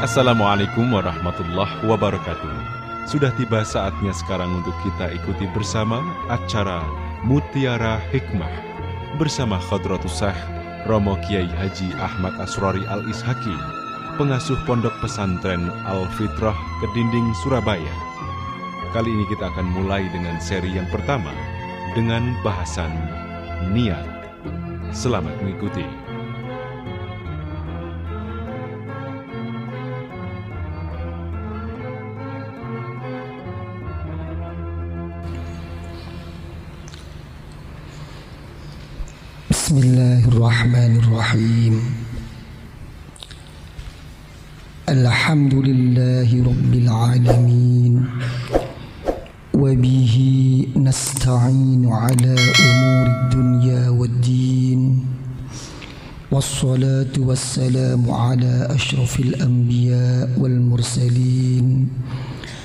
Assalamualaikum warahmatullahi wabarakatuh. Sudah tiba saatnya sekarang untuk kita ikuti bersama acara Mutiara Hikmah bersama Khadratus Syekh Romo Kiai Haji Ahmad Asrori Al-Ishaki, pengasuh Pondok Pesantren Al-Fitrah Kedinding, Surabaya. Kali ini kita akan mulai dengan seri yang pertama dengan bahasan niat. Selamat mengikuti. Bismillahirrahmanirrahim. Alhamdulillahi rabbil alamin. Wa bihi nasta'inu ala umuri dunya waddin. Wassalatu wassalamu ala ashrafil anbiya wal mursalin.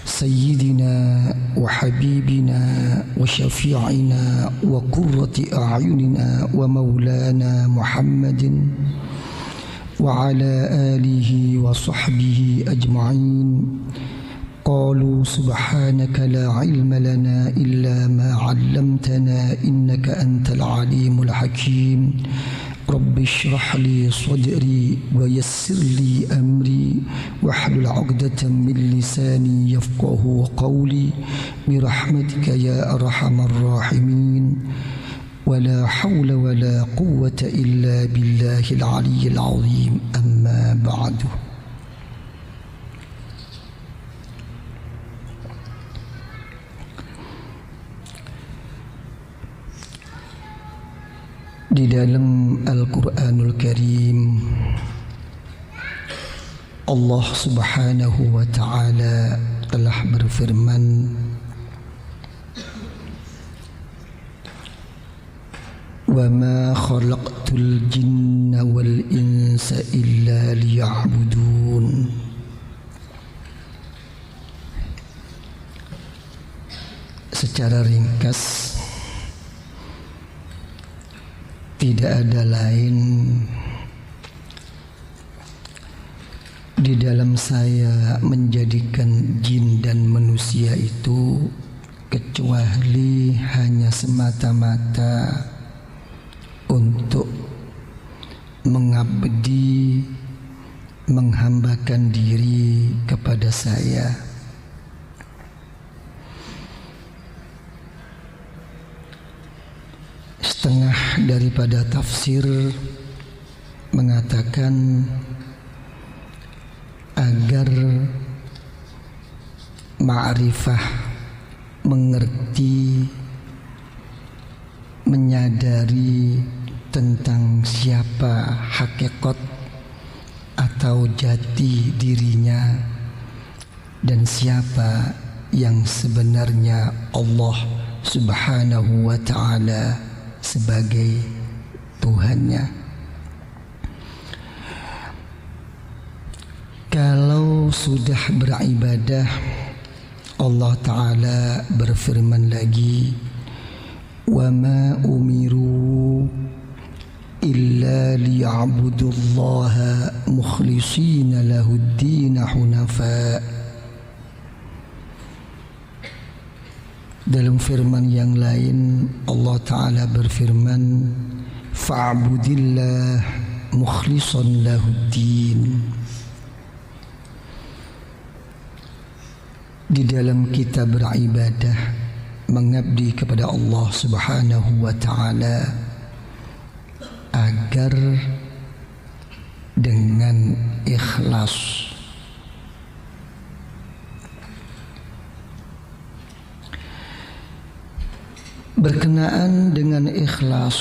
Sayyidina wa habibina wa syafi'ina wa qurrati a'yunina wa maulana Muhammadin wa ala alihi wa sahbihi ajma'in. Qalu subhanaka la ilma lana illa ma 'allamtana innaka antal alimul hakim. Rabbi shrah li sadri wa yassir li amri wahlul 'uqdatam min lisani yafqahu qawli birahmatika ya arhamar rahimin. Wala hawla wala quwwata illa billahil aliyyil azim. Amma ba'du. Di dalam Al-Quranul Karim, Allah Subhanahu wa Ta'ala telah berfirman, "Wa ma khalaqtul jinna wal insa illa liya'budun." Secara ringkas, tidak ada lain di dalam saya menjadikan jin dan manusia itu kecuali hanya semata-mata untuk mengabdi, menghambakan diri kepada saya. Setengah daripada tafsir mengatakan agar ma'rifah, mengerti, menyadari tentang siapa hakikat atau jati dirinya dan siapa yang sebenarnya Allah Subhanahu wa Ta'ala sebagai Tuhannya. Kalau sudah beribadah, Allah Ta'ala berfirman lagi, "Wa ma umiru illa liya'budullaha mukhlishina lahuddin hunafa." Dalam firman yang lain, Allah Ta'ala berfirman, "Fa'budillah mukhlishan lahuddin." Di dalam kita beribadah, mengabdi kepada Allah Subhanahu wa Ta'ala agar dengan ikhlas. Berkenaan dengan ikhlas,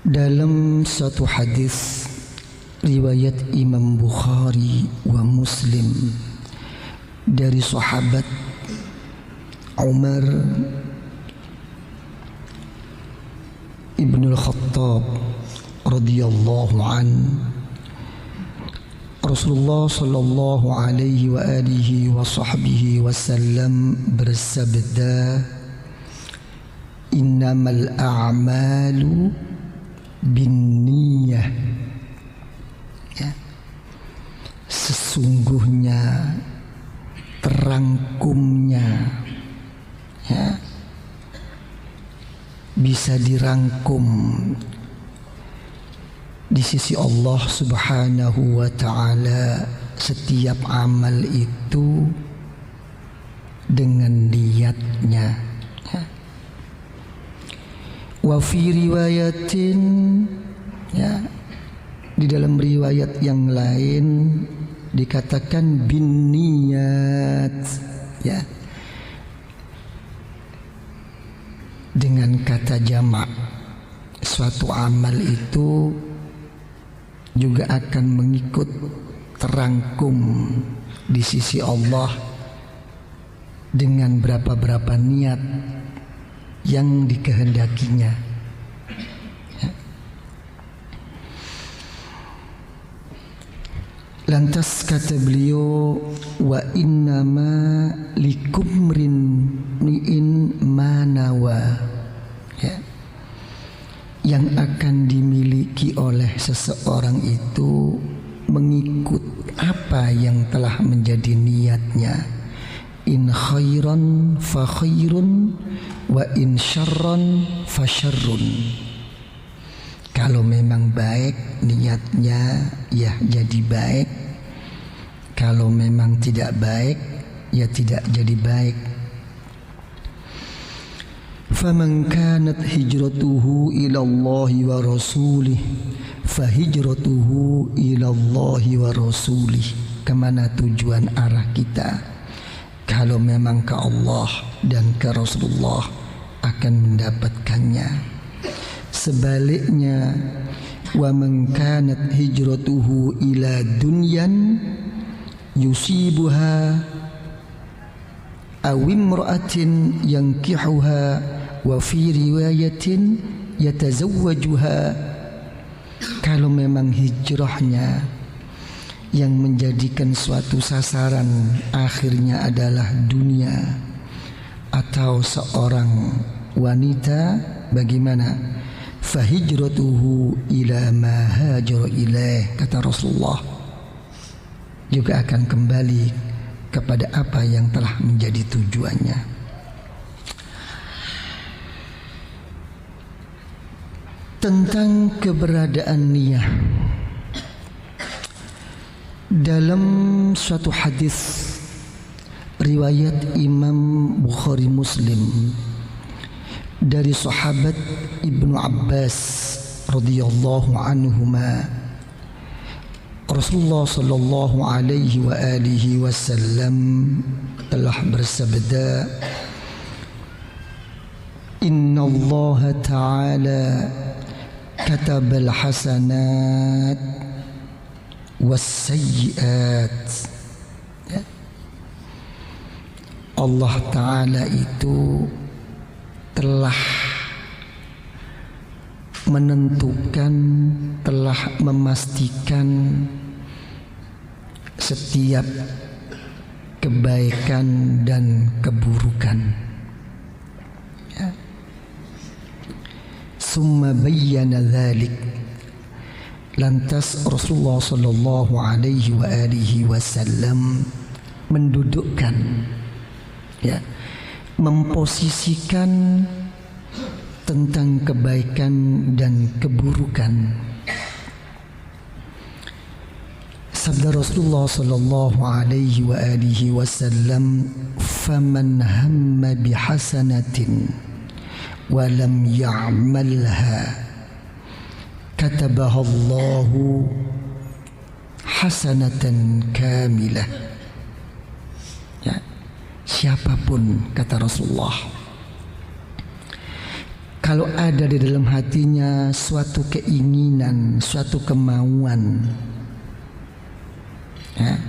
dalam satu hadis riwayat Imam Bukhari wa Muslim dari sahabat Umar ibn al-Khattab radhiyallahu anhu, Rasulullah sallallahu alaihi wa alihi wa sahbihi wasallam bersabda, "Innamal a'malu binniyah." Ya. sesungguhnya terangkumnya, ya, bisa dirangkum di sisi Allah Subhanahu wa ta'ala setiap amal itu dengan niatnya, ya. Wa fi riwayatin, ya, di dalam riwayat yang lain dikatakan bin niyat, ya, dengan kata jamak. Suatu amal itu juga akan mengikut terangkum di sisi Allah dengan berapa niat yang dikehendakinya. Lantas kata beliau, wa innama likumrin ni'in manawa, ya, yang akan dimiliki oleh seseorang itu mengikut apa yang telah menjadi niatnya. In khairan fa khairun wa in syarran fa syarrun. Kalau memang baik niatnya, ya jadi baik. Kalau memang tidak baik, ya tidak jadi baik. Faman kanat hijratuhu ila Allah wa rasulih fa hijratuhu ila Allah wa rasulih. Kemana tujuan arah kita? Kalau memang ke Allah dan ke Rasulullah akan mendapatkannya. Sebaliknya, wa man kanat hijratuhu ila dunyan yusibuha aw imra'atin yankihuha wa fi riwayatin yatazawwajuha. Kalau memang hijrahnya yang menjadikan suatu sasaran akhirnya adalah dunia atau seorang wanita, bagaimana? Fahijratuhu ila ma hajara ilaih, kata Rasulullah, juga akan kembali kepada apa yang telah menjadi tujuannya. Tentang keberadaan niyah, dalam suatu hadis riwayat Imam Bukhari Muslim dari sahabat Ibnu Abbas radhiyallahu anhuma, Rasulullah sallallahu alaihi wa alihi wasallam telah bersabda, Inna Allah Ta'ala katabal hasanat was-sayyi'at. Allah Ta'ala itu telah menentukan, telah memastikan setiap kebaikan dan keburukan. Ya. Summa bayyana dzalik. Lantas Rasulullah sallallahu alaihi wa alihi wasallam mendudukkan, ya, memposisikan tentang kebaikan dan keburukan. Sabda Rasulullah sallallahu alaihi wa alihi wasallam, "Faman hamma bihasanatin wa lam ya'malha katabaha Allahu hasanatan kamilah." Ya, siapapun, kata Rasulullah, kalau ada di dalam hatinya suatu keinginan, suatu kemauan, ya,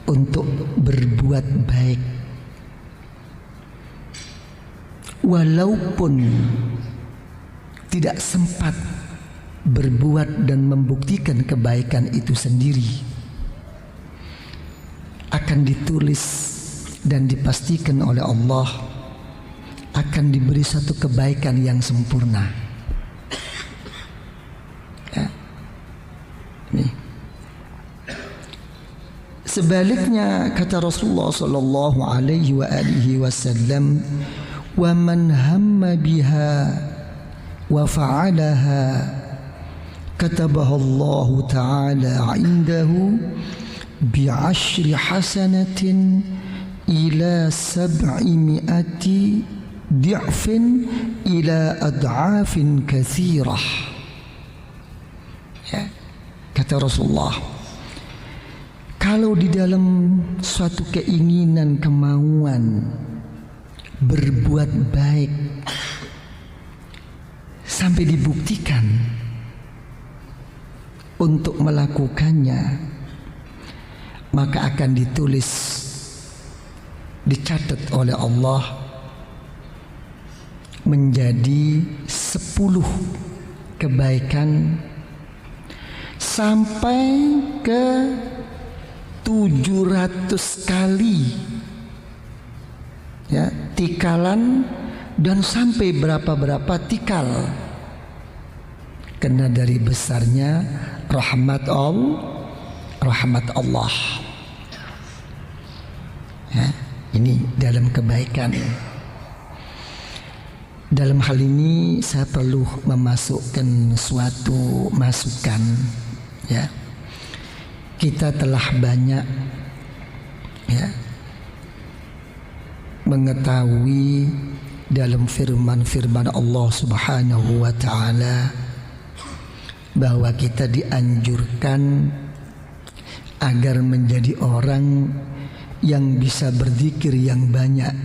untuk berbuat baik, walaupun tidak sempat berbuat dan membuktikan kebaikan itu sendiri, akan ditulis dan dipastikan oleh Allah akan diberi satu kebaikan yang sempurna. Ya. Nih. Sebaliknya kata Rasulullah sallallahu alaihi wa alihi wasallam, "Wa man hamma biha wa fa'alaha katabaha Allah ta'ala 'indahu bi'ashri hasanatin ila 700 di'fin ila ad'afin katsirah." Ya, kata Rasulullah, kalau di dalam suatu keinginan, kemauan berbuat baik sampai dibuktikan untuk melakukannya, maka akan ditulis, dicatat oleh Allah menjadi 10 kebaikan sampai ke 700 kali ya, tikalan, dan sampai berapa tikal, karena dari besarnya rahmat Allah ya, ini dalam kebaikan. Dalam hal ini saya perlu memasukkan suatu masukan ya. Kita telah banyak ya mengetahui dalam firman Allah Subhanahu wa taala bahwa kita dianjurkan agar menjadi orang yang bisa berzikir yang banyak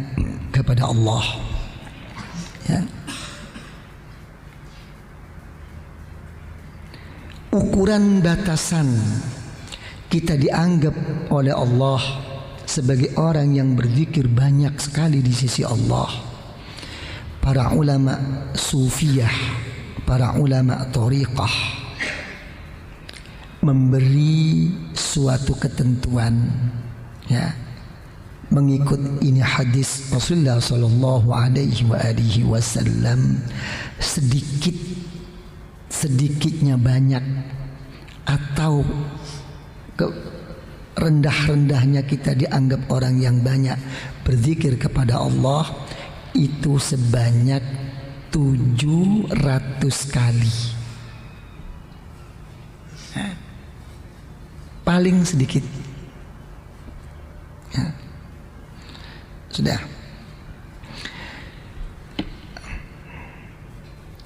kepada Allah ya. Ukuran batasan kita dianggap oleh Allah sebagai orang yang berzikir banyak sekali di sisi Allah. Para ulama sufiyah, para ulama thariqah memberi suatu ketentuan ya, mengikut ini hadis Rasulullah sallallahu alaihi wasallam, sedikitnya banyak atau rendah-rendahnya kita dianggap orang yang banyak berzikir kepada Allah itu sebanyak 700 kali. Paling sedikit ya. Sudah.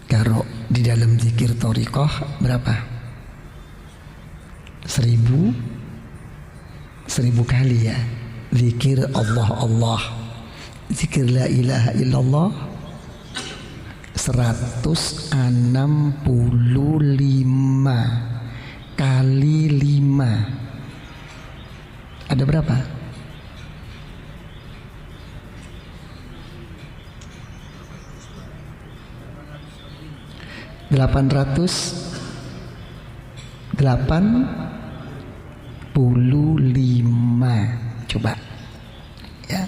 Kalau di dalam zikir thariqah berapa? 1000 kali ya. Zikir Allah, zikir la ilaha illallah 165 kali 5. Ada berapa? 885. Coba ya.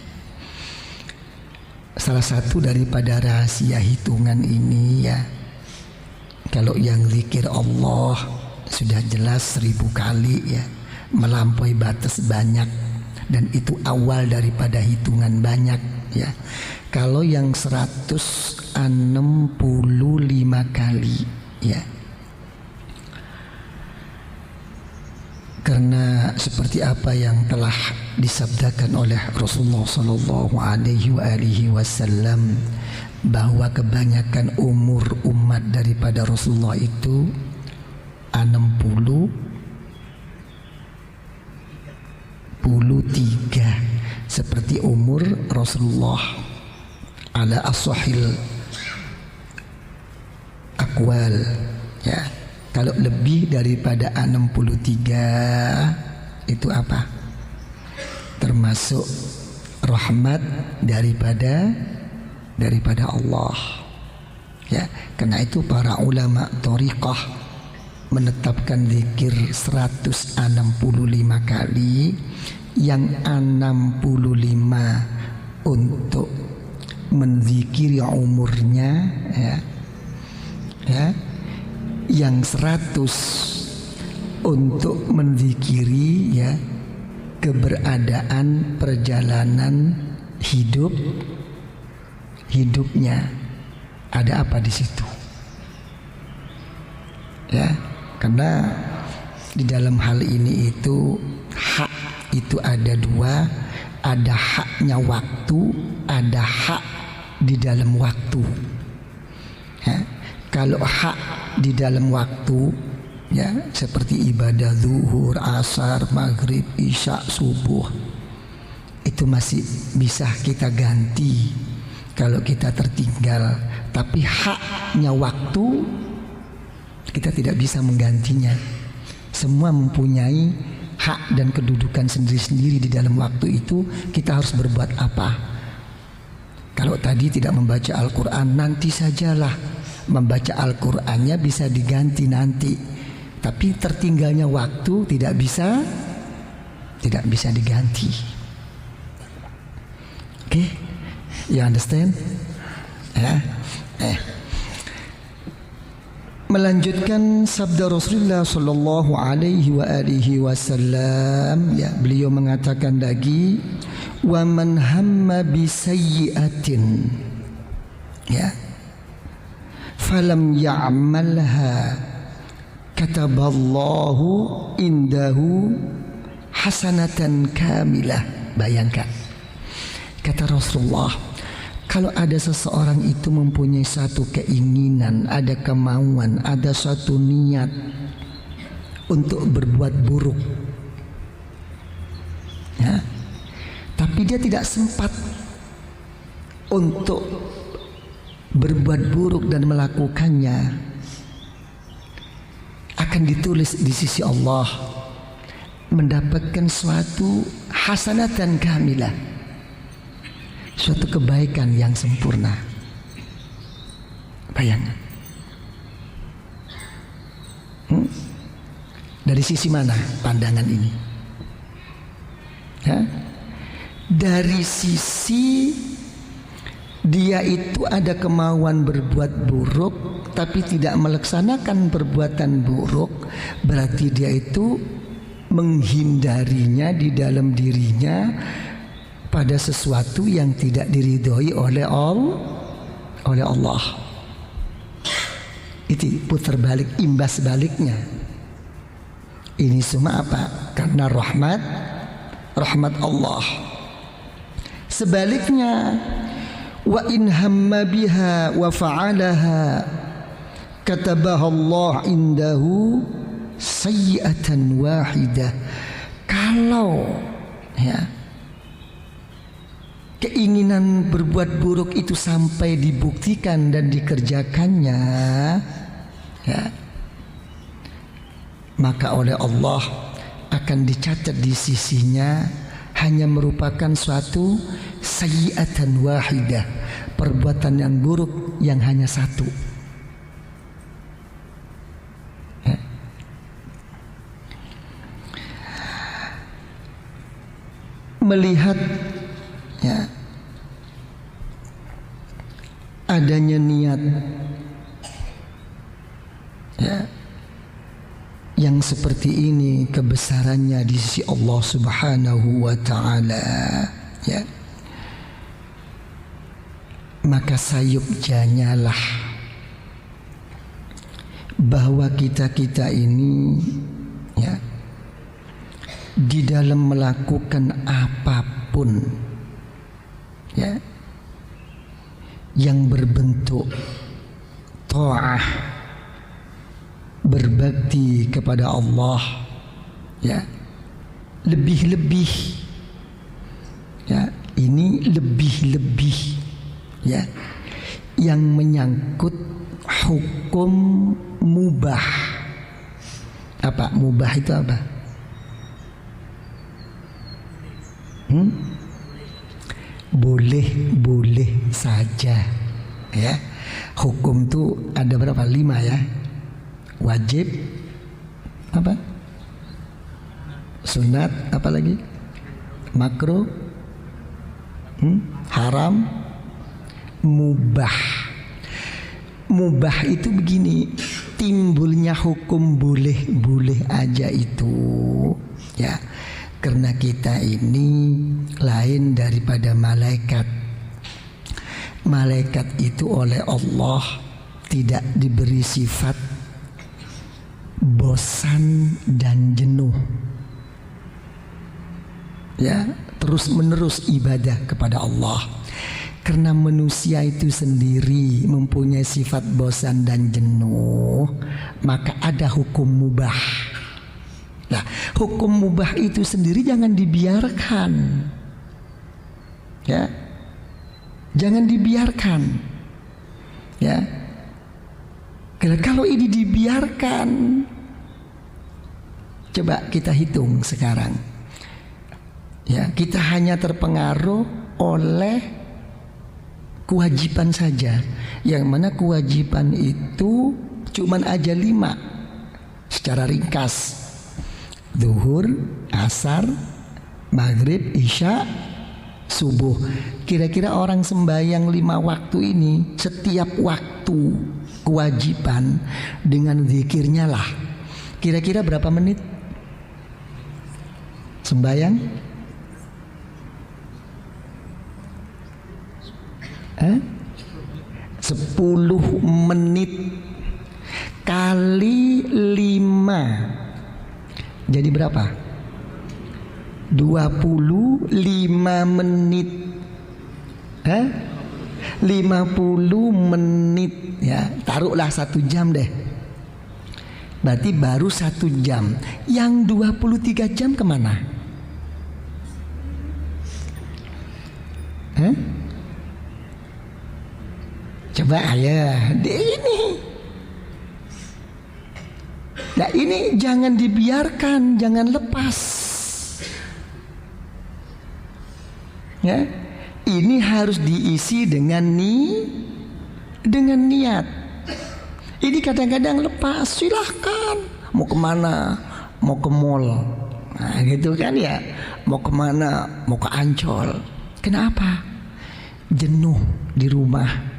Salah satu daripada rahasia hitungan ini ya, kalau yang zikir Allah sudah jelas 1000 kali ya, melampaui batas banyak, dan itu awal daripada hitungan banyak ya. Kalau yang 165 kali ya, karena seperti apa yang telah disabdakan oleh Rasulullah sallallahu alaihi wasallam bahwa kebanyakan umur umat daripada Rasulullah itu 63 seperti umur Rasulullah ala as-sahil aqwal ya. Kalau lebih daripada 63 itu apa? Termasuk rahmat daripada Allah ya. Karena itu para ulama thariqah menetapkan zikir 165 kali, yang 65 untuk menzikiri umurnya ya, yang 100 untuk menzikiri ya keberadaan perjalanan hidupnya. Ada apa di situ? Ya, karena di dalam hal ini itu hak itu ada dua, ada haknya waktu, ada hak di dalam waktu. Ya, kalau hak di dalam waktu, ya seperti ibadah zuhur, asar, maghrib, isya, subuh, itu masih bisa kita ganti kalau kita tertinggal. Tapi haknya waktu kita tidak bisa menggantinya. Semua mempunyai hak dan kedudukan sendiri-sendiri di dalam waktu itu. Kita harus berbuat apa? Kalau tadi tidak membaca Al-Quran, nanti sajalah. Membaca Al-Qurannya bisa diganti nanti. Tapi tertinggalnya waktu tidak bisa diganti. Oke, you understand? Ya. Melanjutkan sabda Rasulullah sallallahu alaihi wasallam, ya, beliau mengatakan lagi, wa man hamma bi sayyi'atin, ya, falam ya'malha kataballahu indahu hasanatan kamilah. Bayangkan, kata Rasulullah, kalau ada seseorang itu mempunyai satu keinginan, ada kemauan, ada satu niat untuk berbuat buruk, ya, tapi dia tidak sempat untuk berbuat buruk dan melakukannya, akan ditulis di sisi Allah mendapatkan suatu hasanatan kamilah, suatu kebaikan yang sempurna. Bayangkan. Dari sisi mana pandangan ini? Ya? Dari sisi dia itu ada kemauan berbuat buruk tapi tidak melaksanakan perbuatan buruk, berarti dia itu menghindarinya di dalam dirinya pada sesuatu yang tidak diridhoi oleh Allah. Itu putar balik, imbas baliknya. Ini semua apa? Karena rahmat Allah. Sebaliknya, wa in hamma biha wa fa'alaha katabaha Allah indahu sayyi'atan wahidah. Kalau, ya, keinginan berbuat buruk itu sampai dibuktikan dan dikerjakannya, ya, maka oleh Allah akan dicatat di sisinya hanya merupakan suatu sayyi'atan wahidah, perbuatan yang buruk yang hanya satu. Ya. Melihat, ya, adanya niat, ya, yang seperti ini, kebesarannya di sisi Allah Subhanahu wa ta'ala, ya, maka sayupjanyalah bahwa kita ini, ya, di dalam melakukan apapun, ya, yang berbentuk ta'ah, berbakti kepada Allah, ya, lebih-lebih, ya, ini lebih-lebih, ya, yang menyangkut hukum mubah. Apa mubah itu apa? Boleh saja, ya. Hukum itu ada berapa? 5, ya. Wajib, apa? Sunat, apa lagi? Makruh, haram, mubah. Mubah itu begini, timbulnya hukum boleh aja itu, ya, Karena kita ini lain daripada malaikat. Malaikat itu oleh Allah tidak diberi sifat bosan dan jenuh. Ya, terus menerus ibadah kepada Allah. Karena manusia itu sendiri mempunyai sifat bosan dan jenuh, maka ada hukum mubah. Nah, hukum mubah itu sendiri jangan dibiarkan. Ya. Jangan dibiarkan. Ya. Kalau ini dibiarkan, coba kita hitung sekarang. Ya, kita hanya terpengaruh oleh kewajiban saja, yang mana kewajiban itu cuman aja 5 secara ringkas: zuhur, asar, maghrib, isya, subuh. Kira-kira orang sembahyang 5 waktu ini, setiap waktu kewajiban dengan zikirnya lah, kira-kira berapa menit sembahyang? 10 menit kali 5 jadi berapa? 25 menit. 50 menit ya, taruhlah 1 jam deh. Berarti baru 1 jam. Yang 23 jam kemana? Coba ayo ini. Nah, ini jangan dibiarkan, jangan lepas. Ya, ini harus diisi dengan niat. Ini kadang-kadang lepas, silahkan. Mau kemana? Mau ke mall. Nah, gitu kan ya. Mau kemana? Mau ke Ancol. Kenapa? Jenuh di rumah.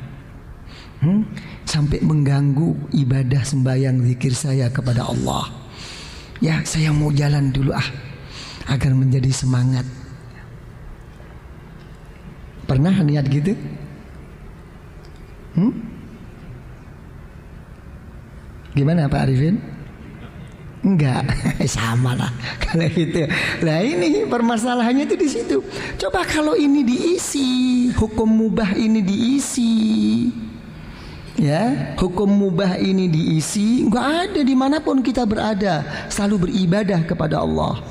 Sampai mengganggu ibadah sembahyang zikir saya kepada Allah. Ya, saya mau jalan dulu agar menjadi semangat. Pernah niat gitu? Gimana Pak Arifin? Enggak, sama lah kalau gitu. Nah, ini permasalahannya itu di situ. Coba kalau ini diisi, hukum mubah ini diisi. Ya, hukum mubah ini diisi, nggak ada dimanapun kita berada, selalu beribadah kepada Allah.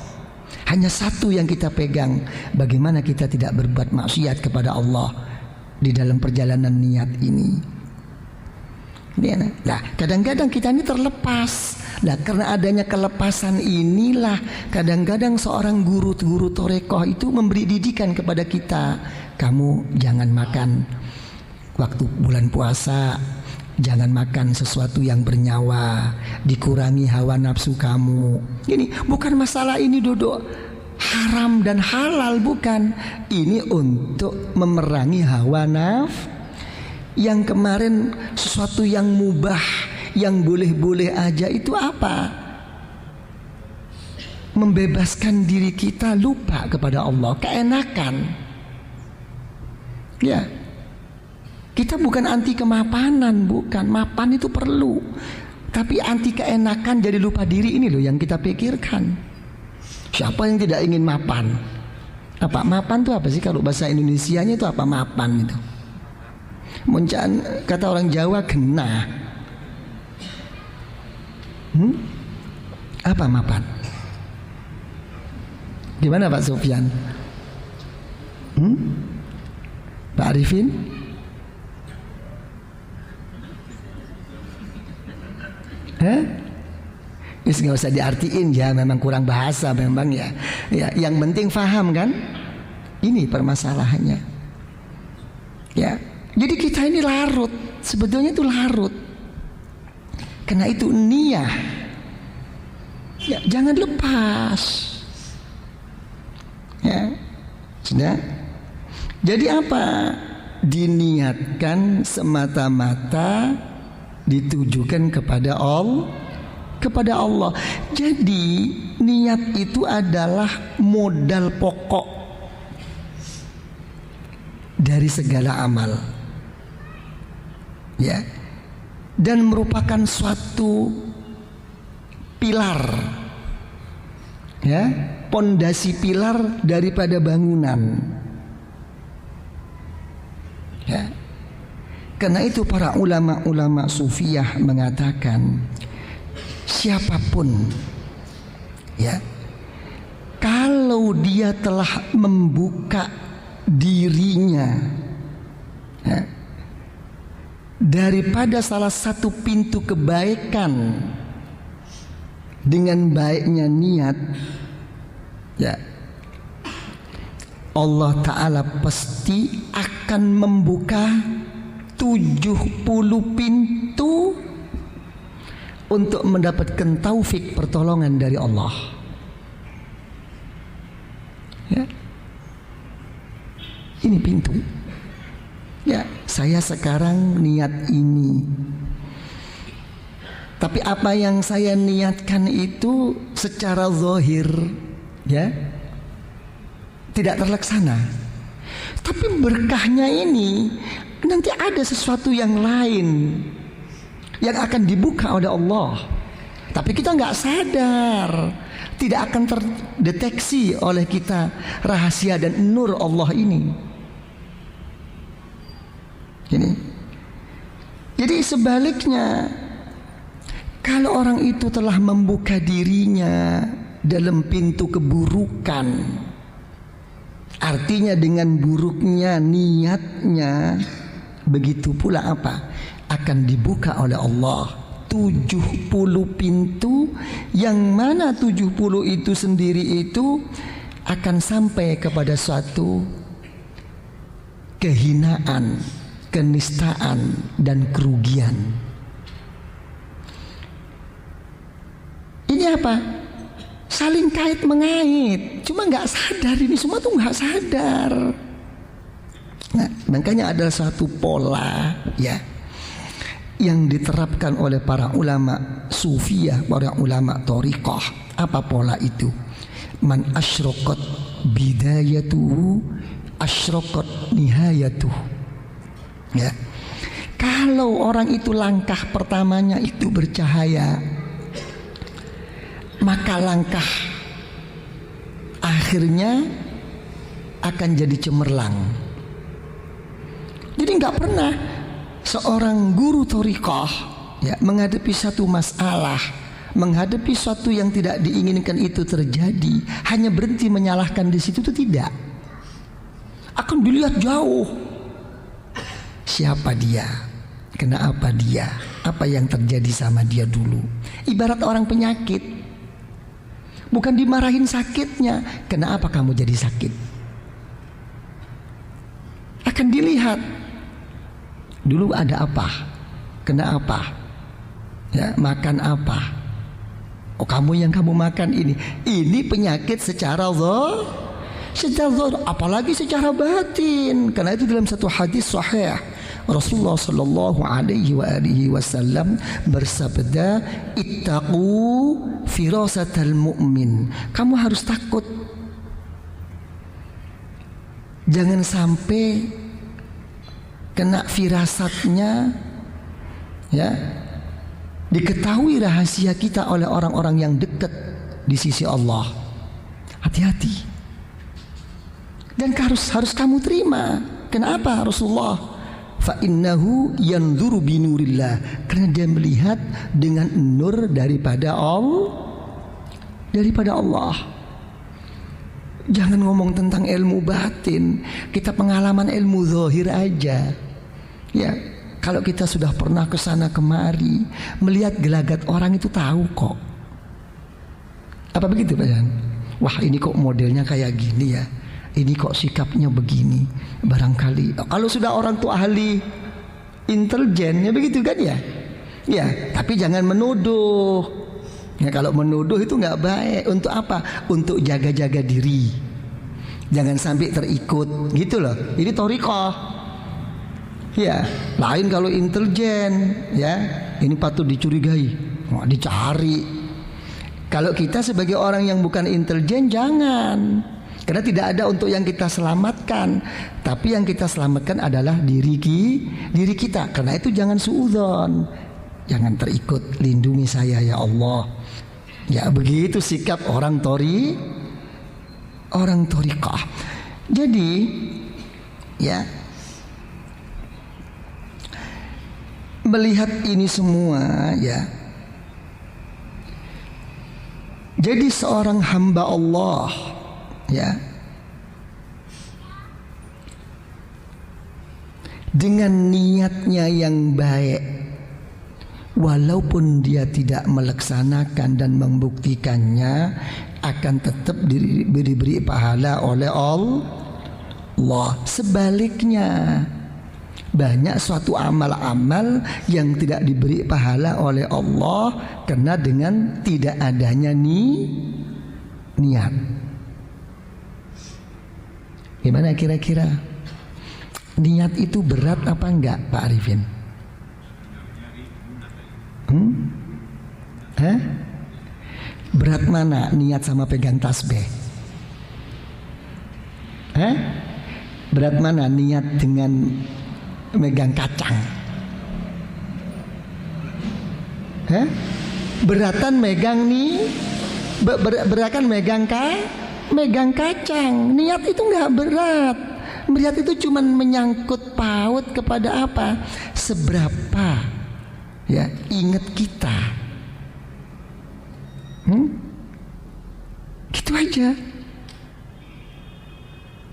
Hanya satu yang kita pegang, bagaimana kita tidak berbuat maksiat kepada Allah di dalam perjalanan niat ini. Nah, kadang-kadang kita ini terlepas. Nah, karena adanya kelepasan inilah kadang-kadang seorang guru torekoh itu memberi didikan kepada kita. Kamu jangan makan waktu bulan puasa, jangan makan sesuatu yang bernyawa, dikurangi hawa nafsu kamu. Ini bukan masalah ini duduk haram dan halal, bukan. Ini untuk memerangi hawa nafsu. Yang kemarin sesuatu yang mubah, yang boleh-boleh aja, itu apa? Membebaskan diri kita lupa kepada Allah, keenakan. Ya. Kita bukan anti kemapanan, bukan. Mapan itu perlu. Tapi anti keenakan jadi lupa diri ini loh yang kita pikirkan. Siapa yang tidak ingin mapan? Apa mapan itu apa sih kalau bahasa Indonesianya itu apa mapan itu? Muncaan kata orang Jawa genah. Apa mapan? Gimana Pak Sofyan? Pak Arifin? Nggak usah diartiin ya, memang kurang bahasa memang ya. Ya, yang penting paham kan? Ini permasalahannya. Ya, jadi kita ini larut, sebetulnya itu larut. Karena itu niyah. Ya, jangan lepas. Ya, sudah. Jadi apa? Diniatkan semata-mata ditujukan kepada Allah kepada Allah. Jadi niat itu adalah modal pokok dari segala amal, ya, dan merupakan suatu pilar, ya, pondasi pilar daripada bangunan, ya. Karena itu para ulama-ulama sufiyah mengatakan, siapapun, ya, kalau dia telah membuka dirinya, ya, daripada salah satu pintu kebaikan dengan baiknya niat, ya, Allah Ta'ala pasti akan membuka 70 pintu untuk mendapatkan taufik pertolongan dari Allah, ya. Ini pintu, ya. Saya sekarang niat ini, tapi apa yang saya niatkan itu secara zahir, ya, tidak terlaksana. Tapi berkahnya ini nanti ada sesuatu yang lain yang akan dibuka oleh Allah, tapi kita nggak sadar, tidak akan terdeteksi oleh kita rahasia dan nur Allah ini. Jadi sebaliknya, kalau orang itu telah membuka dirinya dalam pintu keburukan, artinya dengan buruknya niatnya, begitu pula apa? Akan dibuka oleh Allah 70 pintu, yang mana 70 itu sendiri itu akan sampai kepada suatu kehinaan, kenistaan, dan kerugian. Ini apa? Saling kait mengait. Cuma nggak sadar, ini semua tuh nggak sadar. Nah, makanya ada satu pola, ya, yang diterapkan oleh para ulama sufiyah, para ulama thariqah. Apa pola itu? Man asyraqat bidayatuhu asyraqat nihayatuhu, ya. Kalau orang itu langkah pertamanya itu bercahaya, maka langkah akhirnya akan jadi cemerlang. Jadi nggak pernah seorang guru thariqah, ya, menghadapi satu masalah, menghadapi sesuatu yang tidak diinginkan itu terjadi, hanya berhenti menyalahkan di situ, itu tidak. Akan dilihat jauh. Siapa dia? Kenapa dia? Apa yang terjadi sama dia dulu? Ibarat orang penyakit, bukan dimarahin sakitnya. Kenapa kamu jadi sakit? Akan dilihat dulu ada apa? Kenapa? Ya, makan apa? Oh, kamu yang kamu makan ini penyakit secara zahir, apalagi secara batin. Karena itu dalam satu hadis sahih Rasulullah sallallahu alaihi wasallam bersabda, ittaqu firasatal mu'min. Kamu harus takut, jangan sampai kena firasatnya, ya, diketahui rahasia kita oleh orang-orang yang dekat di sisi Allah. Hati-hati. Dan harus kamu terima. Kenapa Rasulullah? Fa innahu yanzuru binurillah. Karena dia melihat dengan nur daripada Allah. Jangan ngomong tentang ilmu batin, kita pengalaman ilmu zahir aja. Ya, kalau kita sudah pernah ke sana kemari, melihat gelagat orang itu tahu kok. Apa begitu, Pak Jan? Wah, ini kok modelnya kayak gini ya. Ini kok sikapnya begini. Barangkali kalau sudah orang tuh ahli intelijen, ya begitu kan ya? Ya, tapi jangan menuduh. Ya, kalau menuduh itu nggak baik. Untuk apa? Untuk jaga-jaga diri. Jangan sampai terikut, gitu loh. Ini thariqah. Ya, lain kalau intelijen, ya, ini patut dicurigai, dicari. Kalau kita sebagai orang yang bukan intelijen, jangan. Karena tidak ada untuk yang kita selamatkan. Tapi yang kita selamatkan adalah diri kita. Karena itu jangan suudzon, jangan terikut. Lindungi saya ya Allah. Ya begitu sikap orang thariqah. Jadi ya, melihat ini semua ya, jadi seorang hamba Allah ya, dengan niatnya yang baik, walaupun dia tidak melaksanakan dan membuktikannya, akan tetap diberi pahala oleh Allah. Sebaliknya, banyak suatu amal-amal yang tidak diberi pahala oleh Allah karena dengan tidak adanya niat. Gimana kira-kira? Niat itu berat apa enggak, Pak Arifin? Berat mana, niat sama pegang tasbih? Berat mana niat dengan megang kacang? Beratan megang beratan megang kacang. Niat itu enggak berat. Niat itu cuma menyangkut paut kepada apa? Seberapa ya ingat kita. Gitu aja.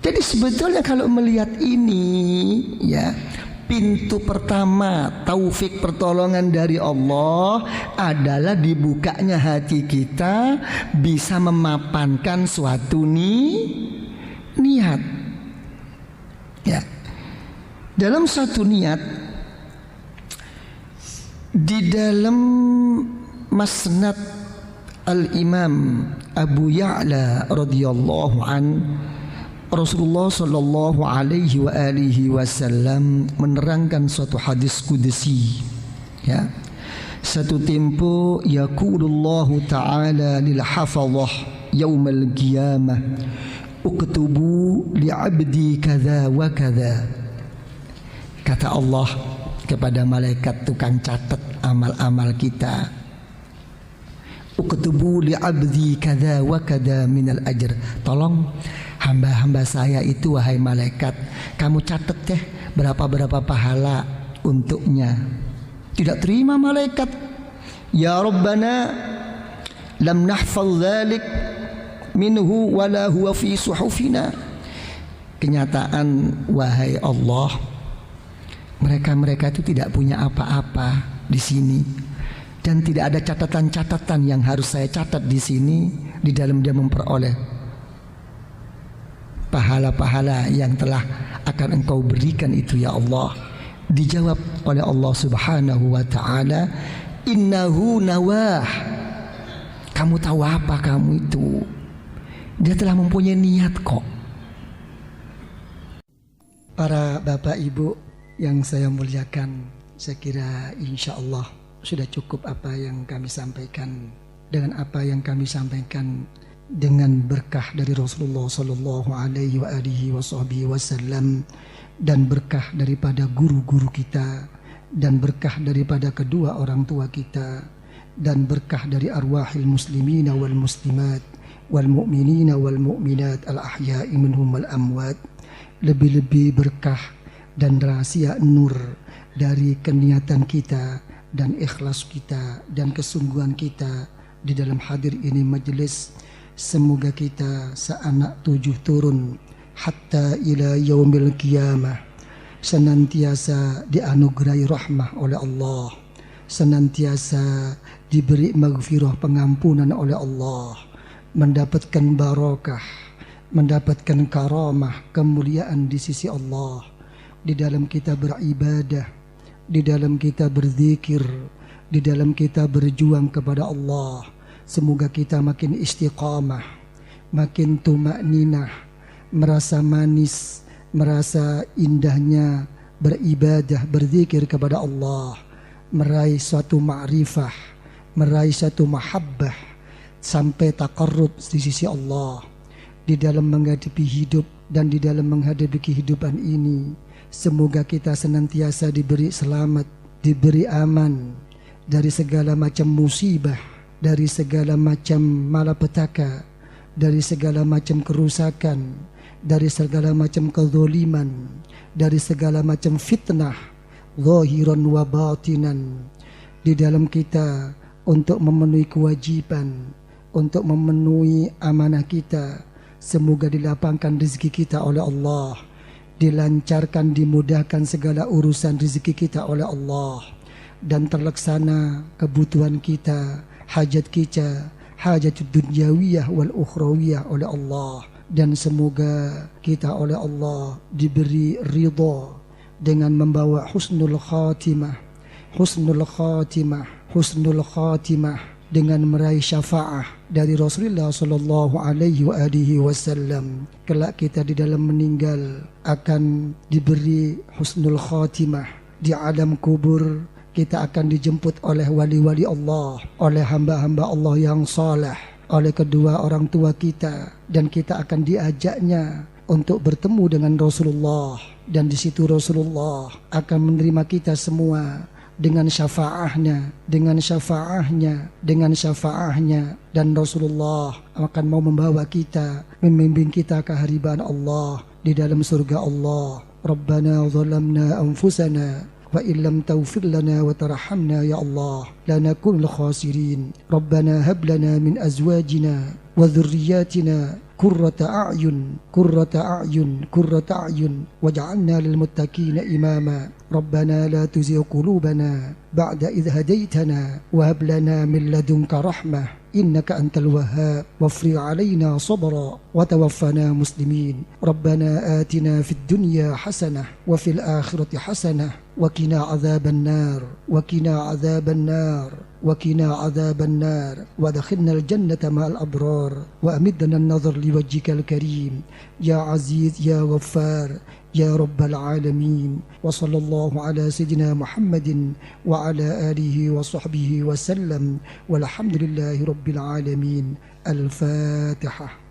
Jadi sebetulnya kalau melihat ini ya, pintu pertama taufik pertolongan dari Allah adalah dibukanya hati kita bisa memapankan suatu niat. Ya. Dalam satu niat, di dalam Masnad Al-Imam Abu Ya'la radhiyallahu an, Rasulullah sallallahu alaihi wa alihi wasallam menerangkan suatu hadis qudsi ya. Satu tempo yaqulullahu ta'ala lil hafadhah yaumal qiyamah uktubu li 'abdi kadza wa kadza. Kata Allah kepada malaikat tukang catat amal-amal kita, uktubu li 'abdi kadza wa kadza minal ajr. Tolong hamba-hamba saya itu wahai malaikat, kamu catat deh berapa pahala untuknya. Tidak terima malaikat. Ya Rabbana lam nahfaz dzalik minhu wala huwa fi suhufina. Kenyataan wahai Allah, mereka itu tidak punya apa-apa di sini dan tidak ada catatan-catatan yang harus saya catat di sini di dalam dia memperoleh pahala-pahala yang telah akan engkau berikan itu ya Allah. Dijawab oleh Allah subhanahu wa ta'ala, innahu nawah. Kamu tahu apa kamu itu? Dia telah mempunyai niat kok. Para bapak ibu yang saya muliakan, saya kira insya Allah sudah cukup apa yang kami sampaikan. Dengan apa yang kami sampaikan, dengan berkah dari Rasulullah sallallahu alaihi wa alihi wasallam, dan berkah daripada guru-guru kita, dan berkah daripada kedua orang tua kita, dan berkah dari arwahil muslimina wal muslimat wal mu'minina wal mu'minat al ahya'i minhum wal amwat. Lebih-lebih berkah dan rahasia nur dari keniatan kita dan ikhlas kita dan kesungguhan kita di dalam hadir ini majelis. Semoga kita seanak 7 turun hatta ila yaumil qiyamah senantiasa dianugerahi rahmah oleh Allah, senantiasa diberi maghfirah pengampunan oleh Allah, mendapatkan barokah, mendapatkan karamah, kemuliaan di sisi Allah, di dalam kita beribadah, di dalam kita berzikir, di dalam kita berjuang kepada Allah. Semoga kita makin istiqamah, makin tumakninah, merasa manis, merasa indahnya beribadah, berzikir kepada Allah, meraih suatu ma'rifah, meraih suatu mahabbah, sampai taqarrub di sisi Allah. Di dalam menghadapi hidup dan di dalam menghadapi kehidupan ini, semoga kita senantiasa diberi selamat, diberi aman dari segala macam musibah, dari segala macam malapetaka, dari segala macam kerusakan, dari segala macam kezaliman, dari segala macam fitnah zahiran wa batinan, di dalam kita untuk memenuhi kewajiban, untuk memenuhi amanah kita. Semoga dilapangkan rezeki kita oleh Allah, dilancarkan, dimudahkan segala urusan rezeki kita oleh Allah, dan terlaksana kebutuhan kita, hajat kita, hajat dunyawiyah wal ukhrawiyah oleh Allah. Dan semoga kita oleh Allah diberi ridha dengan membawa husnul khatimah, husnul khatimah, husnul khatimah, dengan meraih syafaah dari Rasulullah sallallahu alaihi wasallam. Kelak kita di dalam meninggal akan diberi husnul khatimah. Di alam kubur kita akan dijemput oleh wali-wali Allah, oleh hamba-hamba Allah yang saleh, oleh kedua orang tua kita, dan kita akan diajaknya untuk bertemu dengan Rasulullah, dan di situ Rasulullah akan menerima kita semua dengan syafaahnya, dengan syafaahnya, dengan syafaahnya, dan Rasulullah akan mau membawa kita, membimbing kita ke hariban Allah di dalam surga Allah. Rabbana zalamna anfusana wa illam taghfir lana wa tarhamna ya Allah lanakunul khasirin. Rabbana hab lana min azwajina wa dhurriyyatina qurrata a'yun qurrata a'yun qurrata a'yun waj'alna lil muttaqina imama. Rabbana la tuzigh qulubana ba'da idh hadaytana wa hab lana min ladunka rahmah innaka antal wahhab wafri 'alaina sabra wa tawaffana muslimin. Rabbana atina fid dunya hasanah wa fil akhirati hasanah wa qina 'adzaban nar wa qina 'adzaban nar wa qina 'adzaban nar wa adkhilna al jannata ma'al abrar wa amidna an-nazar liwajhikal karim ya aziz ya ghaffar ya rabbal alamin. Wa sallallahu ala sayyidina Muhammadin wa ala alihi wa sahbihi wa sallam walhamdulillahi rabbil alamin. Al-Fatihah.